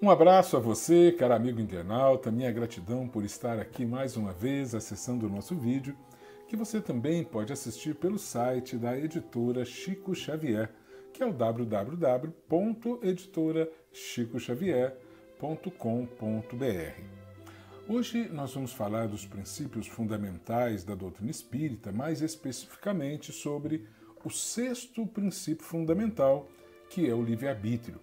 Um abraço a você, caro amigo internauta, minha gratidão por estar aqui mais uma vez acessando o nosso vídeo, que você também pode assistir pelo site da editora Chico Xavier, que é o www.editorachicoxavier.com.br. Hoje nós vamos falar dos princípios fundamentais da doutrina espírita, mais especificamente sobre o sexto princípio fundamental, que é o livre-arbítrio.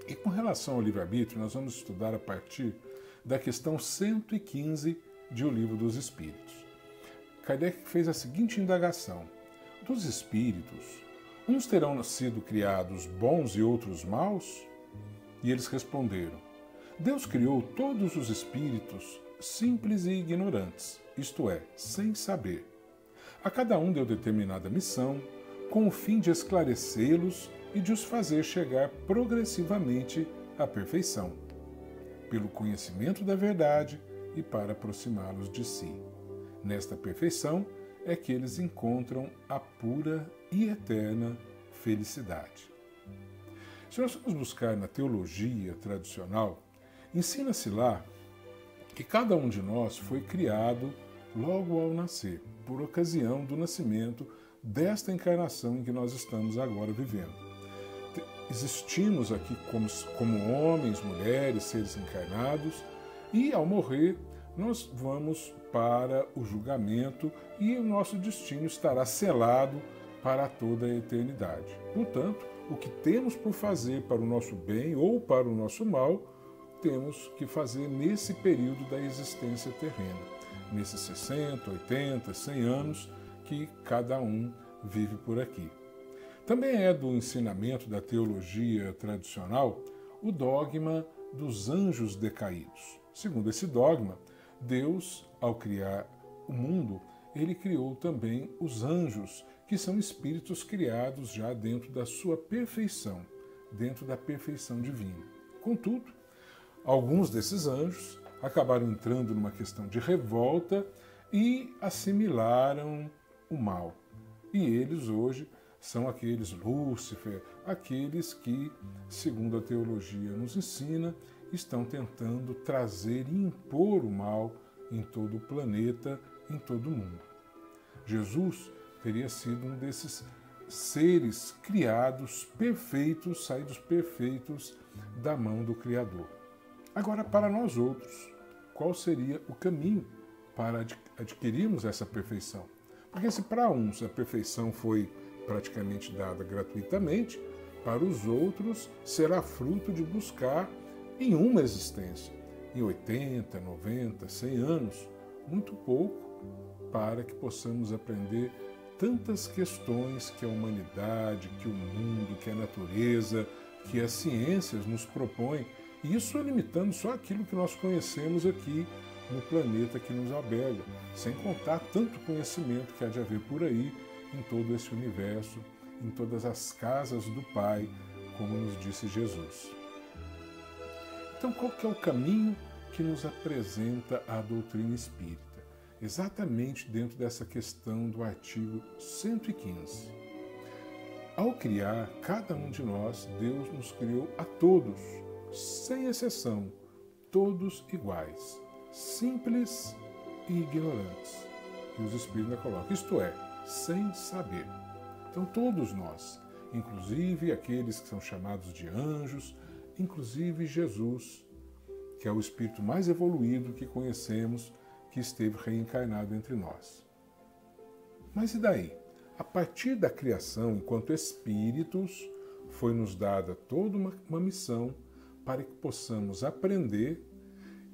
E com relação ao livre-arbítrio, nós vamos estudar a partir da questão 115 de O Livro dos Espíritos. Kardec fez a seguinte indagação: dos espíritos, uns terão sido criados bons e outros maus? E eles responderam: Deus criou todos os espíritos simples e ignorantes, isto é, sem saber. A cada um deu determinada missão, com o fim de esclarecê-los e de os fazer chegar progressivamente à perfeição, pelo conhecimento da verdade e para aproximá-los de si. Nesta perfeição é que eles encontram a pura e eterna felicidade. Se nós formos buscar na teologia tradicional, ensina-se lá que cada um de nós foi criado logo ao nascer, por ocasião do nascimento desta encarnação em que nós estamos agora vivendo. Existimos aqui como homens, mulheres, seres encarnados, e ao morrer nós vamos para o julgamento e o nosso destino estará selado para toda a eternidade. Portanto, o que temos por fazer para o nosso bem ou para o nosso mal, temos que fazer nesse período da existência terrena, nesses 60, 80, 100 anos que cada um vive por aqui. Também é do ensinamento da teologia tradicional o dogma dos anjos decaídos. Segundo esse dogma, Deus, ao criar o mundo, ele criou também os anjos, que são espíritos criados já dentro da sua perfeição, dentro da perfeição divina. Contudo, alguns desses anjos acabaram entrando numa questão de revolta e assimilaram o mal. E eles hoje são aqueles Lúcifer, aqueles que, segundo a teologia nos ensina, estão tentando trazer e impor o mal em todo o planeta, em todo o mundo. Jesus teria sido um desses seres criados perfeitos, saídos perfeitos da mão do Criador. Agora, para nós outros, qual seria o caminho para adquirirmos essa perfeição? Porque se para uns a perfeição foi praticamente dada gratuitamente, para os outros será fruto de buscar em uma existência, em 80, 90, 100 anos, muito pouco para que possamos aprender tantas questões que a humanidade, que o mundo, que a natureza, que as ciências nos propõem, e isso limitando só aquilo que nós conhecemos aqui no planeta que nos alberga, sem contar tanto conhecimento que há de haver por aí, em todo esse universo, em todas as casas do Pai, como nos disse Jesus. Então, qual que é o caminho que nos apresenta a doutrina espírita? Exatamente dentro dessa questão do artigo 115. Ao criar cada um de nós, Deus nos criou a todos, sem exceção, todos iguais, simples e ignorantes. E os Espíritos ainda colocam, isto é, sem saber. Então todos nós, inclusive aqueles que são chamados de anjos, inclusive Jesus, que é o espírito mais evoluído que conhecemos, que esteve reencarnado entre nós. Mas e daí? A partir da criação, enquanto espíritos, foi-nos dada toda uma missão para que possamos aprender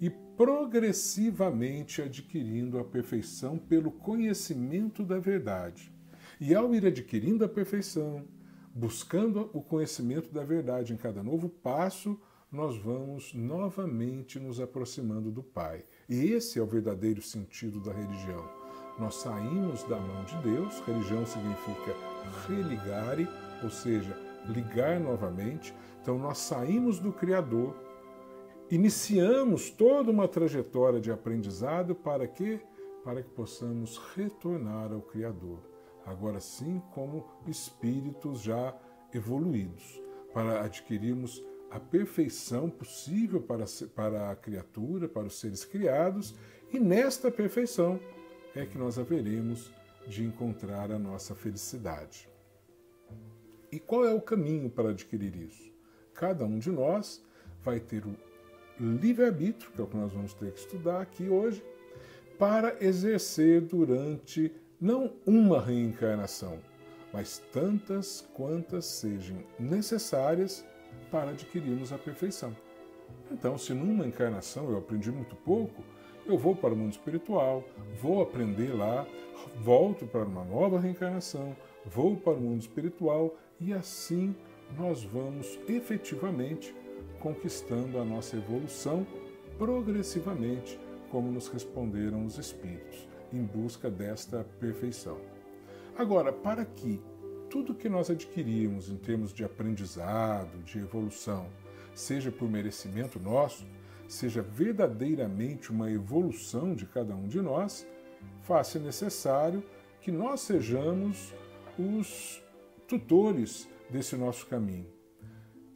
e progressivamente adquirindo a perfeição pelo conhecimento da verdade. E ao ir adquirindo a perfeição, buscando o conhecimento da verdade em cada novo passo, nós vamos novamente nos aproximando do Pai. E esse é o verdadeiro sentido da religião. Nós saímos da mão de Deus, religião significa religare, ou seja, ligar novamente. Então nós saímos do Criador, iniciamos toda uma trajetória de aprendizado para quê? Para que possamos retornar ao Criador. Agora sim, como espíritos já evoluídos, para adquirirmos a perfeição possível para a criatura, para os seres criados, e nesta perfeição é que nós haveremos de encontrar a nossa felicidade. E qual é o caminho para adquirir isso? Cada um de nós vai ter o livre-arbítrio, que é o que nós vamos ter que estudar aqui hoje, para exercer durante não uma reencarnação, mas tantas quantas sejam necessárias para adquirirmos a perfeição. Então, se numa encarnação eu aprendi muito pouco, eu vou para o mundo espiritual, vou aprender lá, volto para uma nova reencarnação, vou para o mundo espiritual e assim nós vamos efetivamente conquistando a nossa evolução progressivamente, como nos responderam os Espíritos, em busca desta perfeição. Agora, para que tudo que nós adquirimos em termos de aprendizado, de evolução, seja por merecimento nosso, seja verdadeiramente uma evolução de cada um de nós, faz-se necessário que nós sejamos os tutores desse nosso caminho.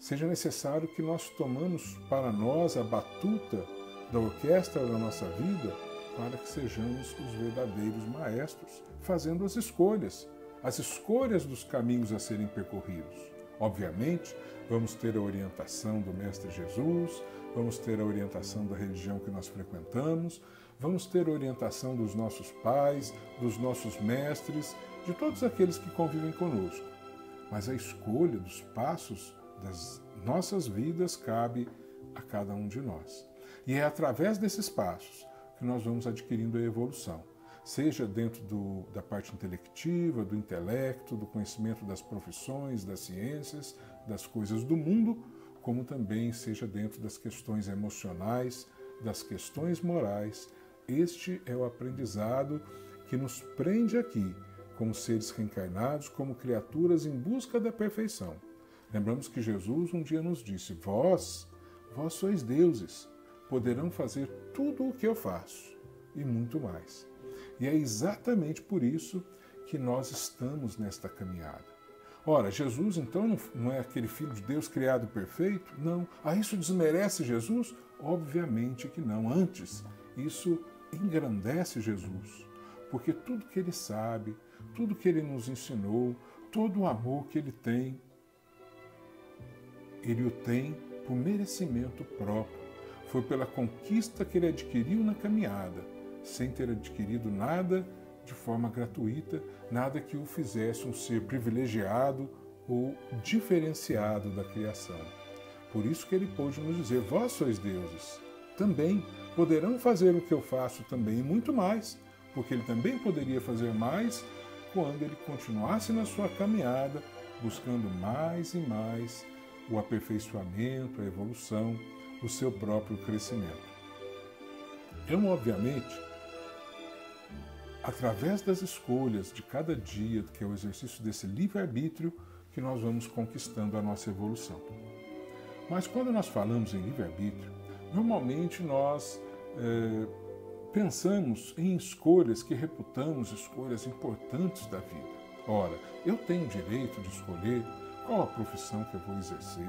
Seja necessário que nós tomamos para nós a batuta da orquestra da nossa vida para que sejamos os verdadeiros maestros, fazendo as escolhas dos caminhos a serem percorridos. Obviamente, vamos ter a orientação do Mestre Jesus, vamos ter a orientação da religião que nós frequentamos, vamos ter a orientação dos nossos pais, dos nossos mestres, de todos aqueles que convivem conosco. Mas a escolha dos passos das nossas vidas cabe a cada um de nós. E é através desses passos que nós vamos adquirindo a evolução, seja dentro da parte intelectiva, do intelecto, do conhecimento das profissões, das ciências, das coisas do mundo, como também seja dentro das questões emocionais, das questões morais. Este é o aprendizado que nos prende aqui, como seres reencarnados, como criaturas em busca da perfeição. Lembramos que Jesus um dia nos disse: vós sois deuses, poderão fazer tudo o que eu faço e muito mais. E é exatamente por isso que nós estamos nesta caminhada. Ora, Jesus então não é aquele Filho de Deus criado perfeito? Não. Isso desmerece Jesus? Obviamente que não. Antes, isso engrandece Jesus, porque tudo que ele sabe, tudo que ele nos ensinou, todo o amor que ele o tem por merecimento próprio. Foi pela conquista que ele adquiriu na caminhada, sem ter adquirido nada de forma gratuita, nada que o fizesse um ser privilegiado ou diferenciado da criação. Por isso que ele pôde nos dizer: vós sois deuses, também poderão fazer o que eu faço também e muito mais, porque ele também poderia fazer mais quando ele continuasse na sua caminhada, buscando mais e mais o aperfeiçoamento, a evolução, o seu próprio crescimento. Obviamente, através das escolhas de cada dia, que é o exercício desse livre-arbítrio, que nós vamos conquistando a nossa evolução. Mas quando nós falamos em livre-arbítrio, normalmente nós pensamos em escolhas que reputamos escolhas importantes da vida. Ora, eu tenho direito de escolher qual a profissão que eu vou exercer,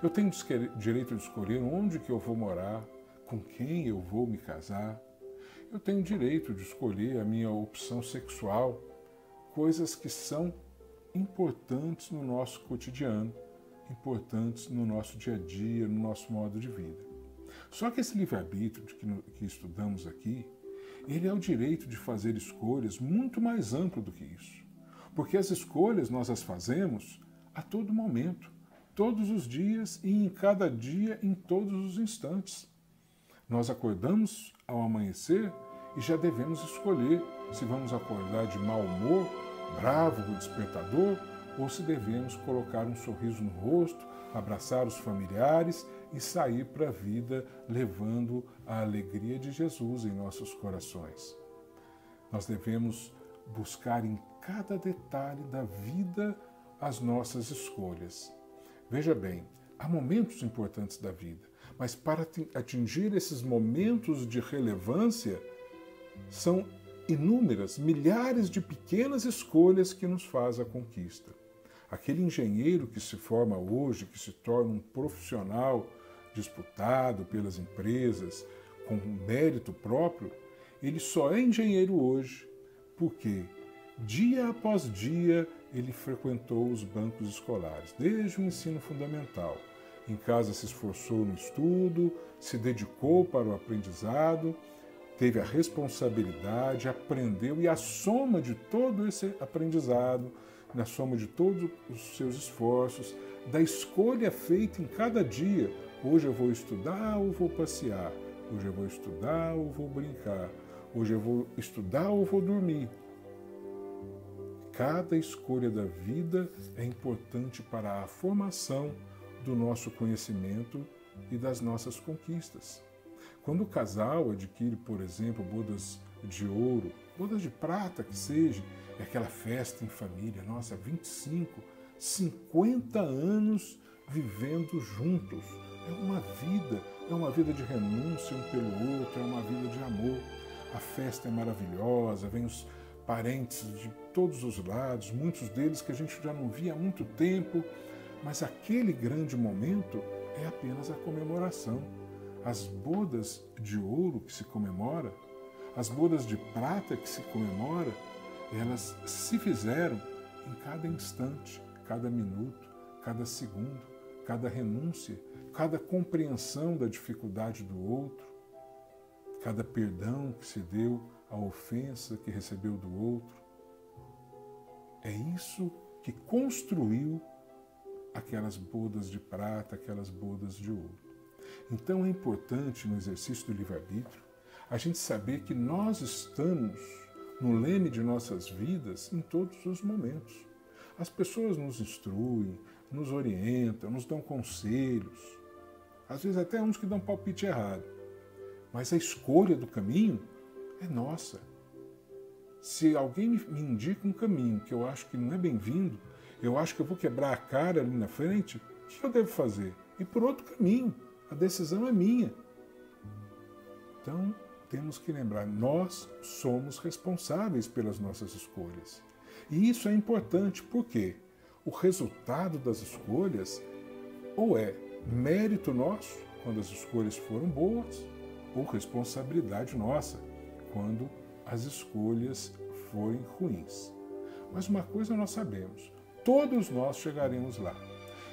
eu tenho direito de escolher onde que eu vou morar, com quem eu vou me casar, eu tenho direito de escolher a minha opção sexual, coisas que são importantes no nosso cotidiano, importantes no nosso dia a dia, no nosso modo de vida. Só que esse livre-arbítrio que estudamos aqui, ele é o direito de fazer escolhas muito mais amplo do que isso. Porque as escolhas nós as fazemos a todo momento, todos os dias e em cada dia, em todos os instantes. Nós acordamos ao amanhecer e já devemos escolher se vamos acordar de mau humor, bravo com o despertador, ou se devemos colocar um sorriso no rosto, abraçar os familiares e sair para a vida levando a alegria de Jesus em nossos corações. Nós devemos buscar em cada detalhe da vida as nossas escolhas. Veja bem, há momentos importantes da vida, mas para atingir esses momentos de relevância, são inúmeras, milhares de pequenas escolhas que nos faz a conquista. Aquele engenheiro que se forma hoje, que se torna um profissional disputado pelas empresas, com mérito próprio, ele só é engenheiro hoje porque, dia após dia, ele frequentou os bancos escolares, desde o ensino fundamental. Em casa se esforçou no estudo, se dedicou para o aprendizado, teve a responsabilidade, aprendeu, e a soma de todo esse aprendizado, na soma de todos os seus esforços, da escolha feita em cada dia, hoje eu vou estudar ou vou passear, hoje eu vou estudar ou vou brincar, hoje eu vou estudar ou vou dormir. Cada escolha da vida é importante para a formação do nosso conhecimento e das nossas conquistas. Quando o casal adquire, por exemplo, bodas de ouro, bodas de prata que seja, é aquela festa em família, nossa, 25, 50 anos vivendo juntos. É uma vida de renúncia um pelo outro, é uma vida de amor. A festa é maravilhosa, vem os parentes de todos os lados, muitos deles que a gente já não via há muito tempo, mas aquele grande momento é apenas a comemoração. As bodas de ouro que se comemora, as bodas de prata que se comemora, elas se fizeram em cada instante, cada minuto, cada segundo, cada renúncia, cada compreensão da dificuldade do outro, cada perdão que se deu, a ofensa que recebeu do outro. É isso que construiu aquelas bodas de prata, aquelas bodas de ouro. Então é importante no exercício do livre-arbítrio a gente saber que nós estamos no leme de nossas vidas em todos os momentos. As pessoas nos instruem, nos orientam, nos dão conselhos, às vezes até uns que dão palpite errado. Mas a escolha do caminho é nossa. Se alguém me indica um caminho que eu acho que não é bem-vindo, eu acho que eu vou quebrar a cara ali na frente, o que eu devo fazer? Ir por outro caminho. A decisão é minha. Então, temos que lembrar, nós somos responsáveis pelas nossas escolhas. E isso é importante porque o resultado das escolhas ou é mérito nosso, quando as escolhas foram boas, ou responsabilidade nossa, quando as escolhas forem ruins. Mas uma coisa nós sabemos, todos nós chegaremos lá.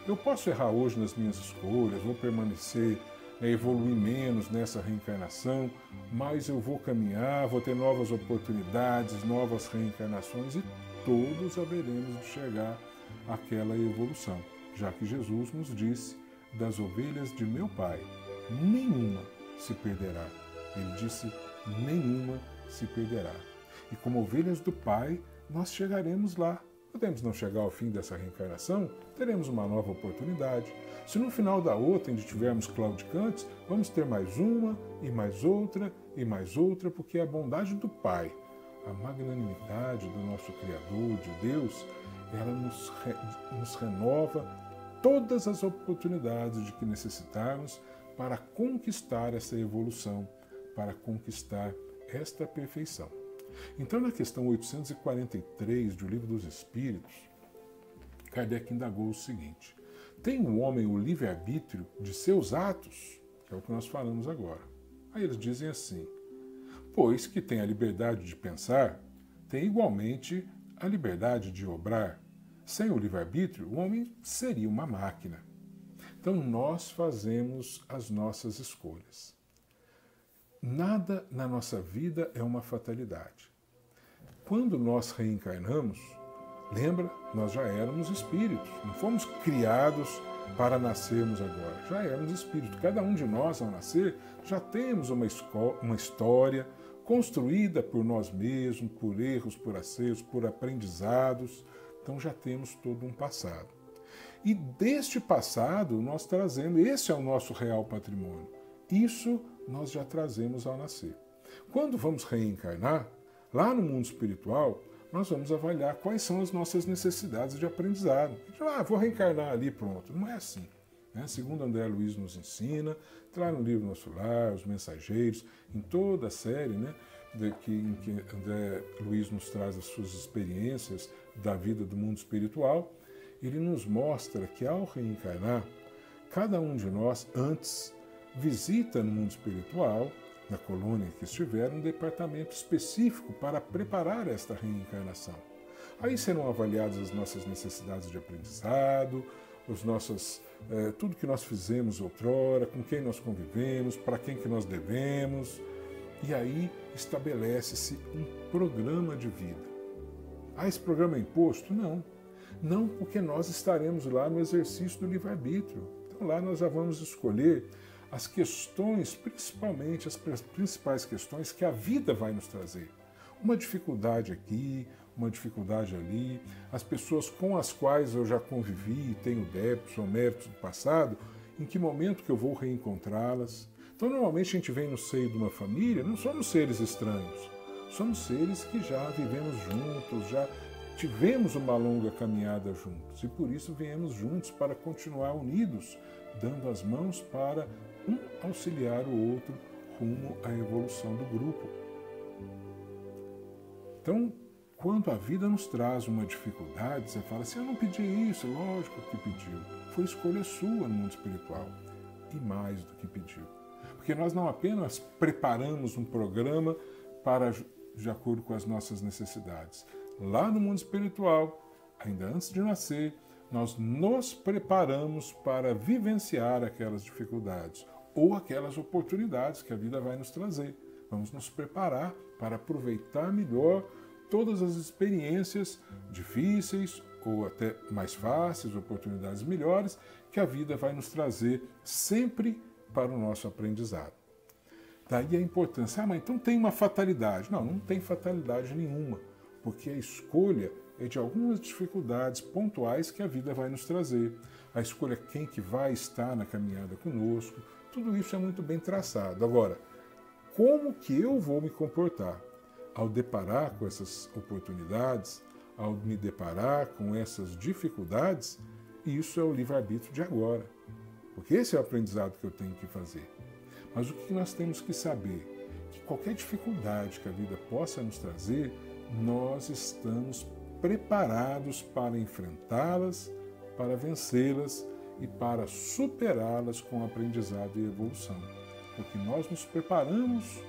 Eu posso errar hoje nas minhas escolhas, vou permanecer, evoluir menos nessa reencarnação, mas eu vou caminhar, vou ter novas oportunidades, novas reencarnações e todos haveremos de chegar àquela evolução, já que Jesus nos disse, das ovelhas de meu Pai, nenhuma se perderá. Ele disse, nenhuma se perderá. E como ovelhas do Pai, nós chegaremos lá. Podemos não chegar ao fim dessa reencarnação, teremos uma nova oportunidade. Se no final da outra ainda tivermos claudicantes, vamos ter mais uma, e mais outra, e mais outra, porque a bondade do Pai, a magnanimidade do nosso Criador, de Deus, ela nos renova todas as oportunidades de que necessitarmos para conquistar essa evolução, para conquistar esta perfeição. Então, na questão 843 do Livro dos Espíritos, Kardec indagou o seguinte: tem o homem o livre-arbítrio de seus atos? Que é o que nós falamos agora. Aí eles dizem assim: pois que tem a liberdade de pensar, tem igualmente a liberdade de obrar. Sem o livre-arbítrio, o homem seria uma máquina. Então, nós fazemos as nossas escolhas. Nada na nossa vida é uma fatalidade. Quando nós reencarnamos, lembra, nós já éramos espíritos, não fomos criados para nascermos agora, já éramos espíritos. Cada um de nós, ao nascer, já temos uma história construída por nós mesmos, por erros, por acertos, por aprendizados, então já temos todo um passado. E deste passado nós trazemos, esse é o nosso real patrimônio, isso nós já trazemos ao nascer. Quando vamos reencarnar, lá no mundo espiritual, nós vamos avaliar quais são as nossas necessidades de aprendizado. Vou reencarnar ali, pronto. Não é assim. Né? Segundo André Luiz nos ensina, está no livro Nosso Lar, Os Mensageiros, em toda a série, né, em que André Luiz nos traz as suas experiências da vida do mundo espiritual, ele nos mostra que ao reencarnar, cada um de nós antes visita no mundo espiritual, na colônia que estiver, um departamento específico para preparar esta reencarnação. Aí serão avaliadas as nossas necessidades de aprendizado, tudo que nós fizemos outrora, com quem nós convivemos, para quem que nós devemos. E aí estabelece-se um programa de vida. Esse programa é imposto? Não. Não, porque nós estaremos lá no exercício do livre-arbítrio. Então lá nós já vamos escolher as questões, principalmente as principais questões que a vida vai nos trazer. Uma dificuldade aqui, uma dificuldade ali, as pessoas com as quais eu já convivi, tenho débitos ou méritos do passado, em que momento que eu vou reencontrá-las. Então, normalmente a gente vem no seio de uma família, não somos seres estranhos, somos seres que já vivemos juntos, já tivemos uma longa caminhada juntos e por isso viemos juntos para continuar unidos, dando as mãos para um auxiliar o outro rumo à evolução do grupo. Então, quando a vida nos traz uma dificuldade, você fala assim, eu não pedi isso, lógico que pediu. Foi escolha sua no mundo espiritual. E mais do que pediu. Porque nós não apenas preparamos um programa de acordo com as nossas necessidades. Lá no mundo espiritual, ainda antes de nascer, nós nos preparamos para vivenciar aquelas dificuldades ou aquelas oportunidades que a vida vai nos trazer. Vamos nos preparar para aproveitar melhor todas as experiências difíceis ou até mais fáceis, oportunidades melhores, que a vida vai nos trazer sempre para o nosso aprendizado. Daí a importância, mas então tem uma fatalidade. Não, não tem fatalidade nenhuma, porque a escolha é de algumas dificuldades pontuais que a vida vai nos trazer. A escolha quem que vai estar na caminhada conosco, tudo isso é muito bem traçado. Agora, como que eu vou me comportar ao deparar com essas oportunidades, ao me deparar com essas dificuldades? Isso é o livre-arbítrio de agora, porque esse é o aprendizado que eu tenho que fazer. Mas o que nós temos que saber? Que qualquer dificuldade que a vida possa nos trazer, nós estamos preparados para enfrentá-las, para vencê-las e para superá-las com aprendizado e evolução. Porque nós nos preparamos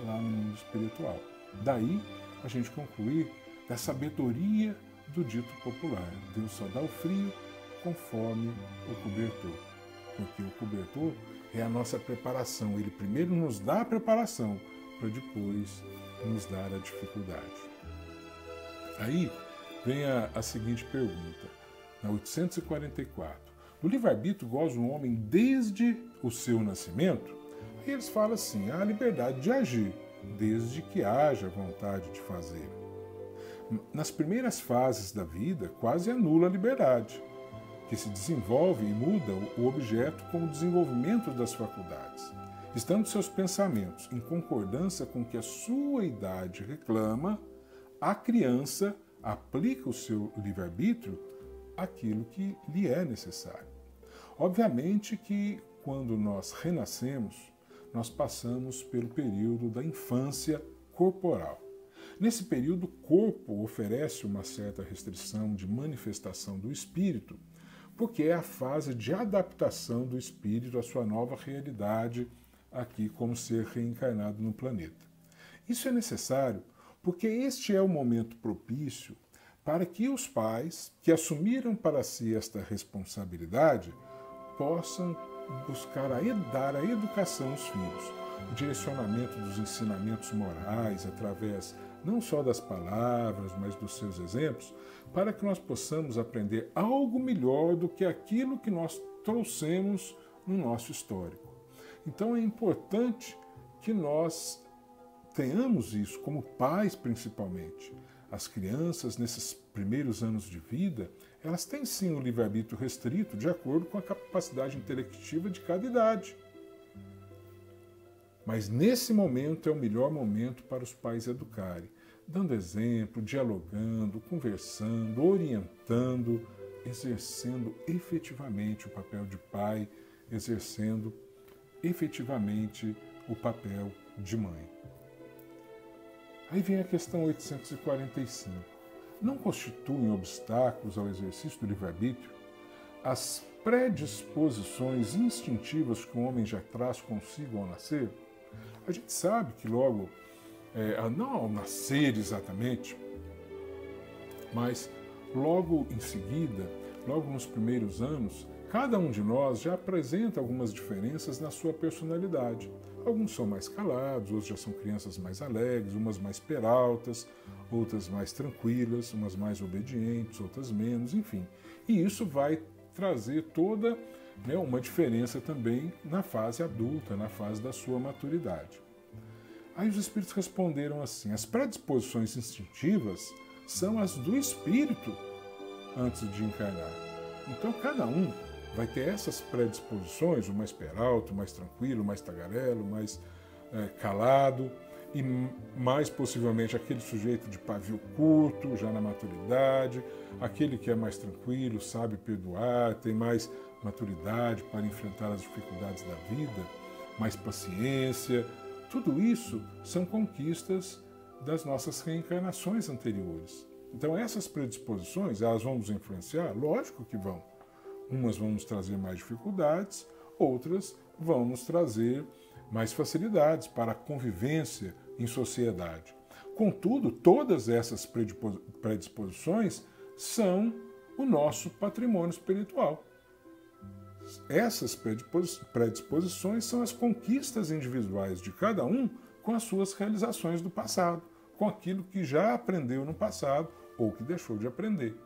lá no mundo espiritual. Daí a gente concluir da sabedoria do dito popular. Deus só dá o frio conforme o cobertor. Porque o cobertor é a nossa preparação. Ele primeiro nos dá a preparação para depois nos dar a dificuldade. Aí vem a seguinte pergunta, na 844. Do livre-arbítrio goza o homem desde o seu nascimento? Aí eles falam assim, há a liberdade de agir, desde que haja vontade de fazer. Nas primeiras fases da vida, quase anula a liberdade, que se desenvolve e muda o objeto com o desenvolvimento das faculdades. Estando seus pensamentos em concordância com o que a sua idade reclama, a criança aplica o seu livre-arbítrio àquilo que lhe é necessário. Obviamente que quando nós renascemos, nós passamos pelo período da infância corporal. Nesse período, o corpo oferece uma certa restrição de manifestação do espírito, porque é a fase de adaptação do espírito à sua nova realidade aqui como ser reencarnado no planeta. Isso é necessário porque este é o momento propício para que os pais que assumiram para si esta responsabilidade possam buscar dar a educação aos filhos, o direcionamento dos ensinamentos morais através não só das palavras, mas dos seus exemplos, para que nós possamos aprender algo melhor do que aquilo que nós trouxemos no nosso histórico. Então é importante que nós tenhamos isso, como pais principalmente. As crianças, nesses primeiros anos de vida, elas têm sim o livre-arbítrio restrito de acordo com a capacidade intelectiva de cada idade. Mas nesse momento é o melhor momento para os pais educarem, dando exemplo, dialogando, conversando, orientando, exercendo efetivamente o papel de pai, exercendo efetivamente o papel de mãe. Aí vem a questão 845. não constituem obstáculos ao exercício do livre-arbítrio? As predisposições instintivas que o homem já traz consigo ao nascer? A gente sabe que logo, não ao nascer exatamente, mas logo em seguida, logo nos primeiros anos, cada um de nós já apresenta algumas diferenças na sua personalidade. Alguns são mais calados, outros já são crianças mais alegres, umas mais peraltas, outras mais tranquilas, umas mais obedientes, outras menos, enfim. E isso vai trazer toda uma diferença também na fase adulta, na fase da sua maturidade. Aí os espíritos responderam assim: as predisposições instintivas são as do espírito antes de encarnar. Então cada um vai ter essas predisposições, o mais peralto, o mais tranquilo, o mais tagarelo, o mais calado, e mais possivelmente aquele sujeito de pavio curto, já na maturidade, aquele que é mais tranquilo, sabe perdoar, tem mais maturidade para enfrentar as dificuldades da vida, mais paciência. Tudo isso são conquistas das nossas reencarnações anteriores. Então essas predisposições, elas vão nos influenciar? Lógico que vão. Umas vão nos trazer mais dificuldades, outras vão nos trazer mais facilidades para a convivência em sociedade. Contudo, todas essas predisposições são o nosso patrimônio espiritual. Essas predisposições são as conquistas individuais de cada um com as suas realizações do passado, com aquilo que já aprendeu no passado ou que deixou de aprender.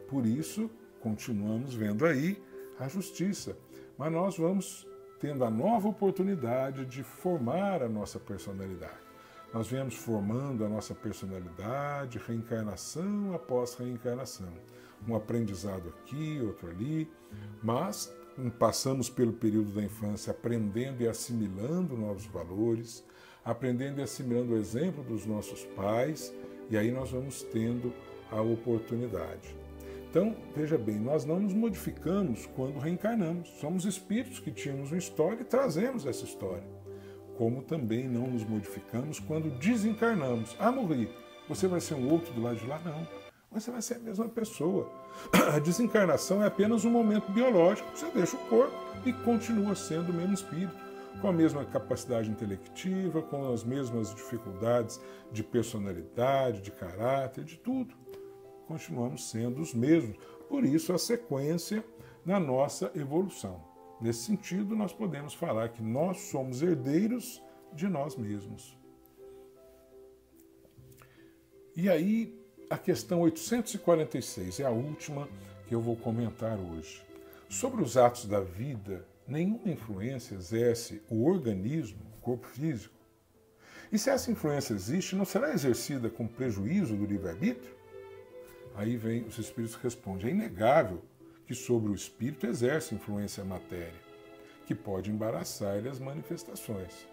Por isso, continuamos vendo aí a justiça, mas nós vamos tendo a nova oportunidade de formar a nossa personalidade. Nós viemos formando a nossa personalidade, reencarnação após reencarnação. Um aprendizado aqui, outro ali, mas passamos pelo período da infância aprendendo e assimilando novos valores, aprendendo e assimilando o exemplo dos nossos pais, e aí nós vamos tendo a oportunidade. Então, veja bem, nós não nos modificamos quando reencarnamos. Somos espíritos que tínhamos uma história e trazemos essa história. Como também não nos modificamos quando desencarnamos. Ah, morri, você vai ser um outro do lado de lá? Não. Você vai ser a mesma pessoa. A desencarnação é apenas um momento biológico. Você deixa o corpo e continua sendo o mesmo espírito, com a mesma capacidade intelectiva, com as mesmas dificuldades de personalidade, de caráter, de tudo. Continuamos sendo os mesmos. Por isso, a sequência na nossa evolução. Nesse sentido, nós podemos falar que nós somos herdeiros de nós mesmos. E aí, a questão 846 é a última que eu vou comentar hoje. Sobre os atos da vida, nenhuma influência exerce o organismo, o corpo físico. E se essa influência existe, não será exercida com prejuízo do livre-arbítrio? Aí vem os espíritos respondem: é inegável que sobre o espírito exerce influência a matéria, que pode embaraçar-lhe as manifestações.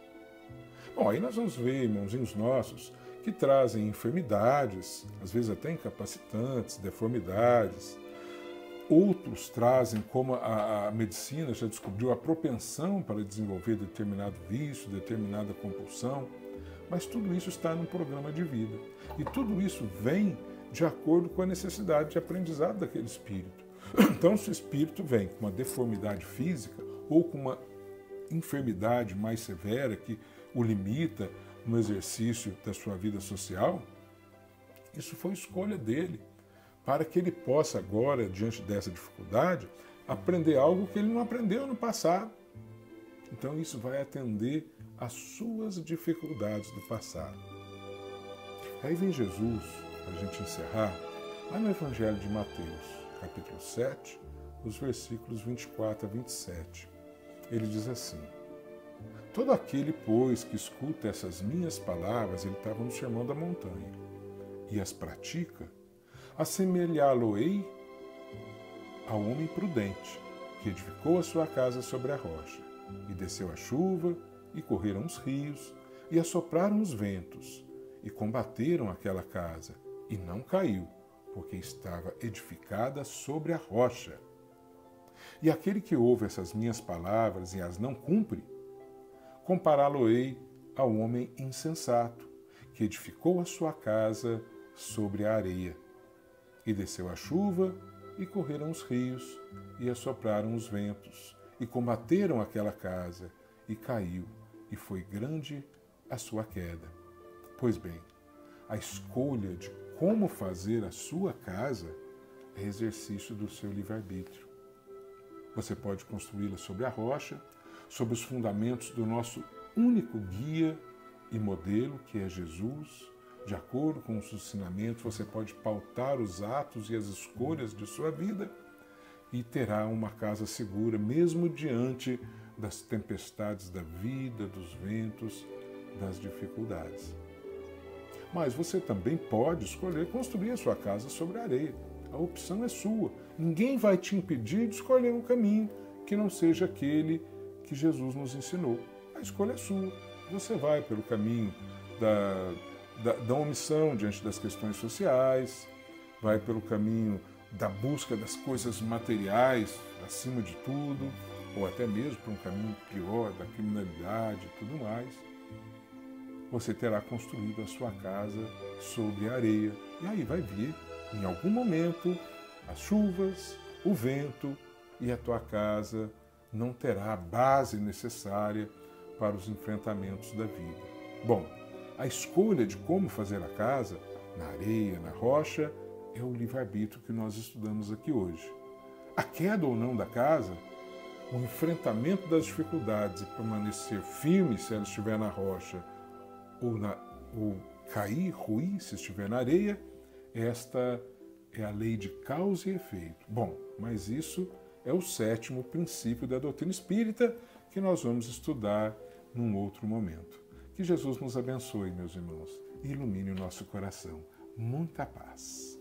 Bom, aí nós vamos ver irmãozinhos nossos que trazem enfermidades, às vezes até incapacitantes, deformidades. Outros trazem, como a medicina já descobriu, a propensão para desenvolver determinado vício, determinada compulsão. Mas tudo isso está no programa de vida. E tudo isso vem de acordo com a necessidade de aprendizado daquele espírito. Então, se o espírito vem com uma deformidade física ou com uma enfermidade mais severa que o limita no exercício da sua vida social, isso foi escolha dele, para que ele possa agora, diante dessa dificuldade, aprender algo que ele não aprendeu no passado. Então, isso vai atender às suas dificuldades do passado. Aí vem Jesus, para a gente encerrar, lá no Evangelho de Mateus, capítulo 7, os versículos 24 a 27. Ele diz assim: todo aquele, pois, que escuta essas minhas palavras, ele estava no Sermão da Montanha, e as pratica, assemelhá-lo-ei ao homem prudente, que edificou a sua casa sobre a rocha, e desceu a chuva, e correram os rios, e assopraram os ventos, e combateram aquela casa, e não caiu, porque estava edificada sobre a rocha. E aquele que ouve essas minhas palavras e as não cumpre, compará-lo-ei ao homem insensato, que edificou a sua casa sobre a areia. E desceu a chuva, e correram os rios, e assopraram os ventos, e combateram aquela casa, e caiu, e foi grande a sua queda. Pois bem, a escolha de como fazer a sua casa é exercício do seu livre-arbítrio. Você pode construí-la sobre a rocha, sobre os fundamentos do nosso único guia e modelo, que é Jesus. De acordo com os ensinamentos, você pode pautar os atos e as escolhas de sua vida e terá uma casa segura, mesmo diante das tempestades da vida, dos ventos, das dificuldades. Mas você também pode escolher construir a sua casa sobre a areia. A opção é sua. Ninguém vai te impedir de escolher um caminho que não seja aquele que Jesus nos ensinou. A escolha é sua. Você vai pelo caminho da omissão diante das questões sociais, vai pelo caminho da busca das coisas materiais acima de tudo, ou até mesmo por um caminho pior, da criminalidade e tudo mais. Você terá construído a sua casa sobre a areia. E aí vai vir, em algum momento, as chuvas, o vento, e a tua casa não terá a base necessária para os enfrentamentos da vida. Bom, a escolha de como fazer a casa, na areia, na rocha, é o livre-arbítrio que nós estudamos aqui hoje. A queda ou não da casa, o enfrentamento das dificuldades e permanecer firme se ela estiver na rocha, ou cair, ruir se estiver na areia, esta é a lei de causa e efeito. Bom, mas isso é o 7º princípio da doutrina espírita que nós vamos estudar num outro momento. Que Jesus nos abençoe, meus irmãos, e ilumine o nosso coração. Muita paz.